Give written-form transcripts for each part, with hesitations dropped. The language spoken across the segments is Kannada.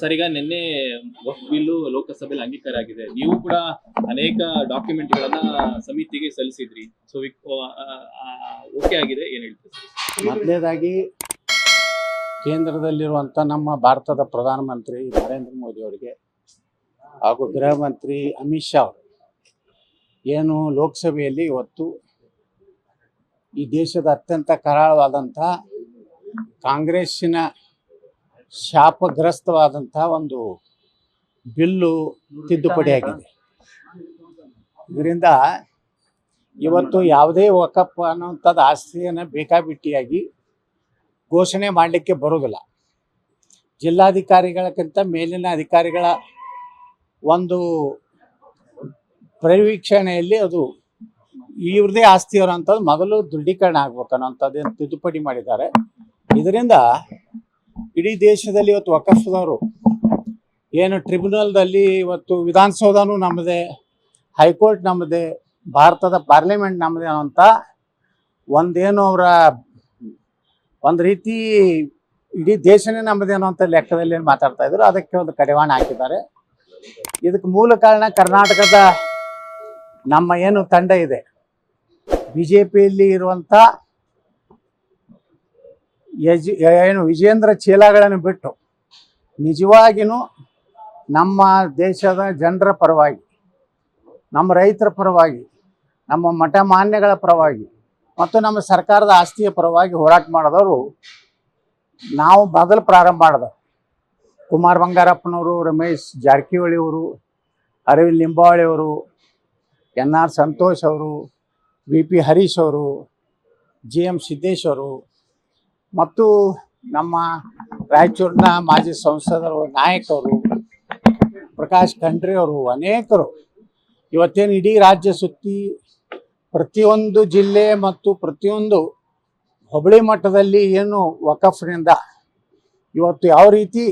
ಸರ್, ಈಗ ನಿನ್ನೆ ವಕ್ಫ್ ಬಿಲ್ಲು ಲೋಕಸಭೆಯಲ್ಲಿ ಅಂಗೀಕಾರ ಆಗಿದೆ. ನೀವು ಕೂಡ ಅನೇಕ ಡಾಕ್ಯುಮೆಂಟ್ ಗಳನ್ನ ಸಮಿತಿಗೆ ಸಲ್ಲಿಸಿದ್ರಿ. ಸೊ ಓಕೆ ಆಗಿದೆ, ಏನ್ ಹೇಳ್ತೀರಿ? ಮೊದಲನೇದಾಗಿ ಕೇಂದ್ರದಲ್ಲಿರುವಂಥ ನಮ್ಮ ಭಾರತದ ಪ್ರಧಾನಮಂತ್ರಿ ನರೇಂದ್ರ ಮೋದಿ ಅವರಿಗೆ ಹಾಗೂ ಗೃಹ ಮಂತ್ರಿ ಅಮಿತ್ ಶಾ ಅವರು ಏನು ಲೋಕಸಭೆಯಲ್ಲಿ ಇವತ್ತು ಈ ದೇಶದ ಅತ್ಯಂತ ಕರಾಳವಾದಂಥ ಕಾಂಗ್ರೆಸ್ಸಿನ ಶಾಪಗ್ರಸ್ತವಾದಂಥ ಒಂದು ಬಿಲ್ಲು ತಿದ್ದುಪಡಿಯಾಗಿದೆ. ಇದರಿಂದ ಇವತ್ತು ಯಾವುದೇ ವಕಫ್ ಅನ್ನುವಂಥದ್ದು ಆಸ್ತಿಯನ್ನು ಬೇಕಾಬಿಟ್ಟಿಯಾಗಿ ಘೋಷಣೆ ಮಾಡಲಿಕ್ಕೆ ಬರೋದಿಲ್ಲ. ಜಿಲ್ಲಾಧಿಕಾರಿಗಳಕ್ಕಿಂತ ಮೇಲಿನ ಅಧಿಕಾರಿಗಳ ಒಂದು ಪರಿವೀಕ್ಷಣೆಯಲ್ಲಿ ಅದು ಇವ್ರದೇ ಆಸ್ತಿಯವರು ಅಂಥದ್ದು ಮೊದಲು ದೃಢೀಕರಣ ಆಗ್ಬೇಕು ಅನ್ನೋಂಥದ್ದು ತಿದ್ದುಪಡಿ ಮಾಡಿದ್ದಾರೆ. ಇದರಿಂದ ಇಡೀ ದೇಶದಲ್ಲಿ ಇವತ್ತು ವಕಫ್ದವರು ಏನು ಟ್ರಿಬ್ಯುನಲ್ದಲ್ಲಿ ಇವತ್ತು ವಿಧಾನಸೌಧನೂ ನಮ್ಮದೇ, ಹೈಕೋರ್ಟ್ ನಮ್ಮದೇ, ಭಾರತದ ಪಾರ್ಲಿಮೆಂಟ್ ನಮ್ಮದೇ ಅನ್ನೋಂಥ ಒಂದೇನು ಅವರ ಒಂದು ರೀತಿ ಇಡೀ ದೇಶನೇ ನಮ್ಮದೇ ಅನ್ನೋಂಥ ಲೆಕ್ಕದಲ್ಲಿ ಏನು ಮಾತಾಡ್ತಾ ಇದ್ರು, ಅದಕ್ಕೆ ಒಂದು ಕಡಿವಾಣ ಹಾಕಿದ್ದಾರೆ. ಇದಕ್ಕೆ ಮೂಲ ಕಾರಣ ಕರ್ನಾಟಕದ ನಮ್ಮ ಏನು ತಂಡ ಇದೆ, ಬಿ ಜೆ ಪಿಯಲ್ಲಿ ಇರುವಂಥ ಏನು ವಿಜೇಂದ್ರ ಚೇಲಾಗಳನ್ನು ಬಿಟ್ಟು ನಿಜವಾಗಿಯೂ ನಮ್ಮ ದೇಶದ ಜನರ ಪರವಾಗಿ, ನಮ್ಮ ರೈತರ ಪರವಾಗಿ, ನಮ್ಮ ಮಠ ಮಾನ್ಯಗಳ ಪರವಾಗಿ ಮತ್ತು ನಮ್ಮ ಸರ್ಕಾರದ ಆಸ್ತಿಯ ಪರವಾಗಿ ಹೋರಾಟ ಮಾಡಿದವರು ನಾವು ಮೊದಲು ಪ್ರಾರಂಭ ಮಾಡಿದವರು. ಕುಮಾರ್ ಬಂಗಾರಪ್ಪನವರು, ರಮೇಶ್ ಜಾರಕಿಹೊಳಿ ಅವರು, ಅರವಿಂದ್ ಲಿಂಬಾವಳಿ ಅವರು, ಎನ್ ಆರ್ ಸಂತೋಷ್ ಅವರು, ವಿ ಪಿ ಹರೀಶ್ ಅವರು, ಜಿ ಎಂ ಸಿದ್ದೇಶ್ ಅವರು ಮತ್ತು ನಮ್ಮ ರಾಯಚೂರಿನ ಮಾಜಿ ಸಂಸದರು ನಾಯಕರು ಪ್ರಕಾಶ್ ಖಂಡ್ರೆ ಅವರು, ಅನೇಕರು ಇವತ್ತೇನು ಇಡೀ ರಾಜ್ಯ ಸುತ್ತಿ ಪ್ರತಿಯೊಂದು ಜಿಲ್ಲೆ ಮತ್ತು ಪ್ರತಿಯೊಂದು ಹೋಬಳಿ ಮಟ್ಟದಲ್ಲಿ ಏನು ವಕಫ್ನಿಂದ ಇವತ್ತು ಯಾವ ರೀತಿ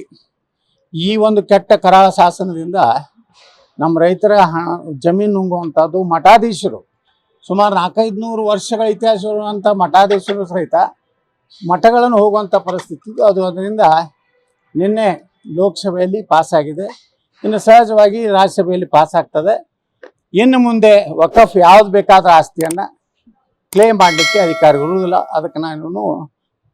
ಈ ಒಂದು ಕೆಟ್ಟ ಕರಾಳ ಶಾಸನದಿಂದ ನಮ್ಮ ರೈತರ ಜಮೀನು ನುಂಗುವಂಥದ್ದು, ಮಠಾಧೀಶರು ಸುಮಾರು 400-500 ವರ್ಷಗಳ ಇತಿಹಾಸವಿರುವಂಥ ಮಠಾಧೀಶರು ಸಹಿತ ಮಠಗಳನ್ನು ಹೋಗುವಂಥ ಪರಿಸ್ಥಿತಿ ಅದು. ಅದರಿಂದ ನಿನ್ನೆ ಲೋಕಸಭೆಯಲ್ಲಿ ಪಾಸಾಗಿದೆ, ಇನ್ನು ಸಹಜವಾಗಿ ರಾಜ್ಯಸಭೆಯಲ್ಲಿ ಪಾಸಾಗ್ತದೆ. ಇನ್ನು ಮುಂದೆ ವಕಫ್ ಯಾವ್ದು ಬೇಕಾದ ಆಸ್ತಿಯನ್ನು ಕ್ಲೇಮ್ ಮಾಡಲಿಕ್ಕೆ ಅಧಿಕಾರಿಗಳು ಇರುವುದಿಲ್ಲ. ಅದಕ್ಕೆ ನಾನು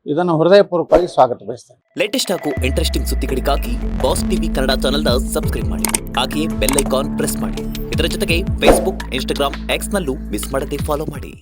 ಇದನ್ನು ಹೃದಯಪೂರ್ವಕವಾಗಿ ಸ್ವಾಗತ ಬಯಸ್ತೇನೆ. ಲೇಟೆಸ್ಟ್ ಹಾಗೂ ಇಂಟ್ರೆಸ್ಟಿಂಗ್ ಸುದ್ದಿಗಳಿಗಾಗಿ ಬಾಸ್ ಟಿವಿ ಕನ್ನಡ ಚಾನೆಲ್ನ ಸಬ್ಸ್ಕ್ರೈಬ್ ಮಾಡಿ, ಹಾಗೆಯೇ ಬೆಲ್ ಐಕಾನ್ ಪ್ರೆಸ್ ಮಾಡಿ. ಇದರ ಜೊತೆಗೆ ಫೇಸ್ಬುಕ್, ಇನ್ಸ್ಟಾಗ್ರಾಮ್, ಎಕ್ಸ್ನಲ್ಲೂ ಮಿಸ್ ಮಾಡದೆ ಫಾಲೋ ಮಾಡಿ.